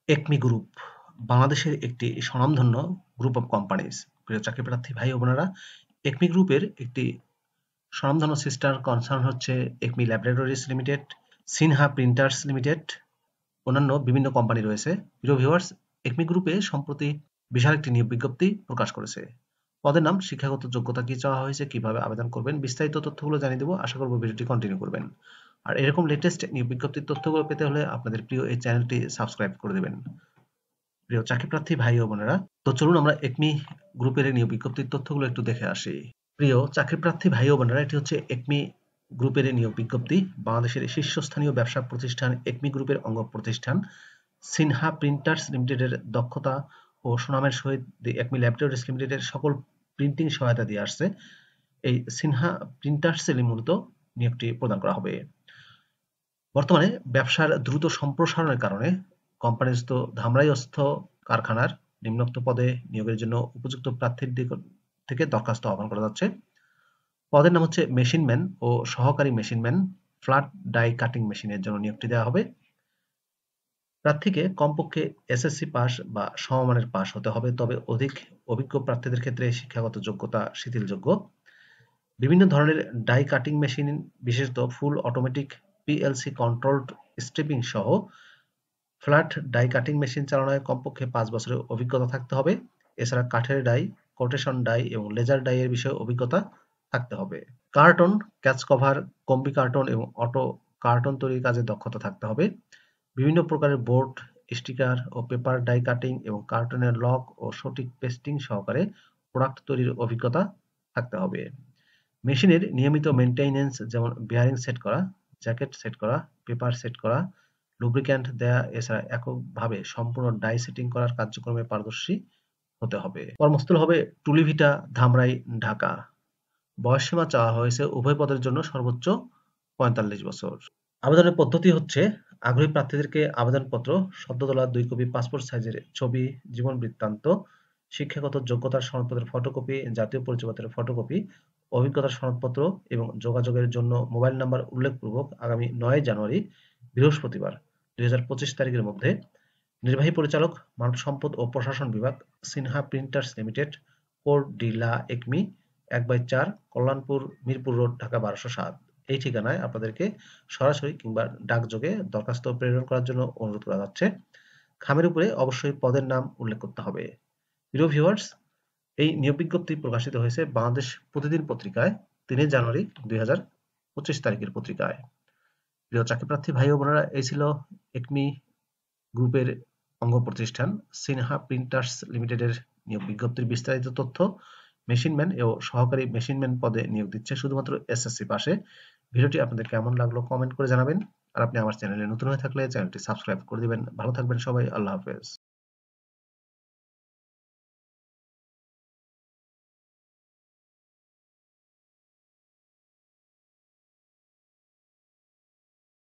Acme group বাংলাদেশের একটি স্বনামধন্য গ্রুপ অফ কোম্পানিজ। প্রিয় চাকরিপ্রার্থী ভাই ও বোনেরা, একমি গ্রুপের একটি স্বনামধন্য সিস্টার কনসার্ন হচ্ছে Acme laboratories limited, Sinha printers limited, অন্যান্য বিভিন্ন কোম্পানি রয়েছে। প্রিয় ভিউয়ার্স, একমি গ্রুপে সম্প্রতি বিশাল একটি নিয়োগ বিজ্ঞপ্তি প্রকাশ করেছে। পদের নাম, শিক্ষাগত যোগ্যতা কি চাওয়া হয়েছে, কিভাবে আবেদন করবেন, বিস্তারিত তথ্যগুলো জানিয়ে দেবো। আশা করব ভিডিওটি কন্টিনিউ করবেন। আর এরকম লেটেস্ট নিয়োগ বিজ্ঞপ্তির তথ্যগুলো পেতে হলে আপনাদের প্রিয় এই চ্যানেলটি সাবস্ক্রাইব করে দেবেন। প্রিয় চাকরিপ্রার্থী ভাই ও বোনেরা, তো চলুন আমরা একমি গ্রুপের নিয়োগ বিজ্ঞপ্তির তথ্যগুলো একটু দেখে আসি। প্রিয় চাকরিপ্রার্থী ভাই ও বোনেরা, এটি হচ্ছে একমি গ্রুপের নিয়োগ বিজ্ঞপ্তি। বাংলাদেশের শীর্ষস্থানীয় ব্যবসা প্রতিষ্ঠান একমি গ্রুপের অঙ্গ প্রতিষ্ঠান সিনহা প্রিন্টার্স লিমিটেডের দক্ষতা ও সুনামের সহিত একমি ল্যাবরেটরিজ লিমিটেডের সকল প্রিন্টিং সহায়তা দিয়ে আসছে। এই সিনহা প্রিন্টার্সেরই মূলত নিয়োগটি প্রদান করা হবে। বর্তমানে ব্যবসার দ্রুত সম্প্রসারণের কারণে কোম্পানিস্থ ধামরাইস্থ কারখানার নিম্নোক্ত পদে নিয়োগের জন্য উপযুক্ত প্রার্থীর থেকে দরখাস্ত আহ্বান করা যাচ্ছে। পদের নাম হচ্ছে মেশিনম্যান ও সহকারী মেশিনম্যান, ফ্ল্যাট ডাই কাটিং মেশিনের জন্য নিয়োগটি দেওয়া হবে। প্রার্থীকে কমপক্ষে এসএসসি পাস বা সমমানের পাস হতে হবে, তবে অধিক অভিজ্ঞ প্রার্থীদের ক্ষেত্রে শিক্ষাগত যোগ্যতা শিথিলযোগ্য। বিভিন্ন ধরনের ডাই কাটিং মেশিন, বিশেষত full automatic PLC controlled stripping সহ ফ্ল্যাট ডাই কাটিং মেশিন চালানোয় কমপক্ষে 5 বছরের অভিজ্ঞতা থাকতে হবে। এছাড়া কাঠের ডাই, কোটেশন ডাই এবং লেজার ডাই এর বিষয়ে অভিজ্ঞতা থাকতে হবে। Carton, catch cover, combi carton এবং অটো কার্টন তৈরির কাজে দক্ষতা থাকতে হবে। বিভিন্ন প্রকারের বোর্ড, স্টিকার ও পেপার ডাই কাটিং এবং কার্টনের লক ও সঠিক পেস্টিং সহকারে প্রোডাক্ট তৈরির অভিজ্ঞতা থাকতে হবে। মেশিনের নিয়মিত মেইনটেনেন্স, যেমন বেয়ারিং সেট করা, জ্যাকেট সেট করা, পেপার সেট করা, লুব্রিক্যান্ট দেয়া, এছাড়া এককভাবে সম্পূর্ণ ডাই সেটিং করার কার্যক্রমে পারদর্শী হতে হবে। কর্মস্থল হবে টুলিভিটা, ধামরাই, ঢাকা। বয়সসীমা চাওয়া হয়েছে উভয় পদের জন্য সর্বোচ্চ ৪৫ বছর। আবেদনের পদ্ধতি হচ্ছে, আগ্রহী প্রার্থীদেরকে আবেদনপত্র, সদ্য তোলা 2 কপি পাসপোর্ট সাইজের ছবি, জীবন বৃত্তান্ত, শিক্ষাগত যোগ্যতার সনদপত্রের ফটোকপি, জাতীয় পরিচয়পত্রের ফটোকপি, অভিজ্ঞতার সনদপত্র এবং যোগাযোগের জন্য মোবাইল নাম্বার উল্লেখপূর্বক আগামী ৯ জানুয়ারি বৃহস্পতিবার ২০২৫ তারিখের মধ্যে নির্বাহী পরিচালক, মানব সম্পদ ও প্রশাসন বিভাগ, Sinha printers limited, code de la Acme, ১/৪, Kalyanpur, Mirpur road, Dhaka ১২০৭ এই ঠিকানায় আপনাদেরকে সরাসরি কিংবা ডাকযোগে দরখাস্ত প্রেরণ করার জন্য অনুরোধ করা যাচ্ছে। খামের উপরে অবশ্যই পদের নাম উল্লেখ করতে হবে। প্রিয় ভিউয়ার্স, এই নিয়োগ বিজ্ঞপ্তি প্রকাশিত হয়েছে বাংলাদেশ প্রতিদিন পত্রিকায় ৩ জানুয়ারি ২০২৫ তারিখের পত্রিকায়। প্রিয় চাকরিপ্রার্থী ভাই ও বোনেরা, এই ছিল একমি গ্রুপের অঙ্গ প্রতিষ্ঠান সিনহা প্রিন্টার্স লিমিটেডের নিয়োগ বিজ্ঞপ্তির বিস্তারিত তথ্য। মেশিনম্যান ও সহকারী মেশিনম্যান পদে নিয়োগ দিচ্ছে শুধুমাত্র এসএসসি পাশে। ভিডিওটি আপনাদের কেমন লাগলো কমেন্ট করে জানাবেন। আর আপনি আমার চ্যানেলে নতুন হয়ে থাকলে চ্যানেলটি সাবস্ক্রাইব করে দিবেন। ভালো থাকবেন সবাই। আল্লাহ হাফেজ।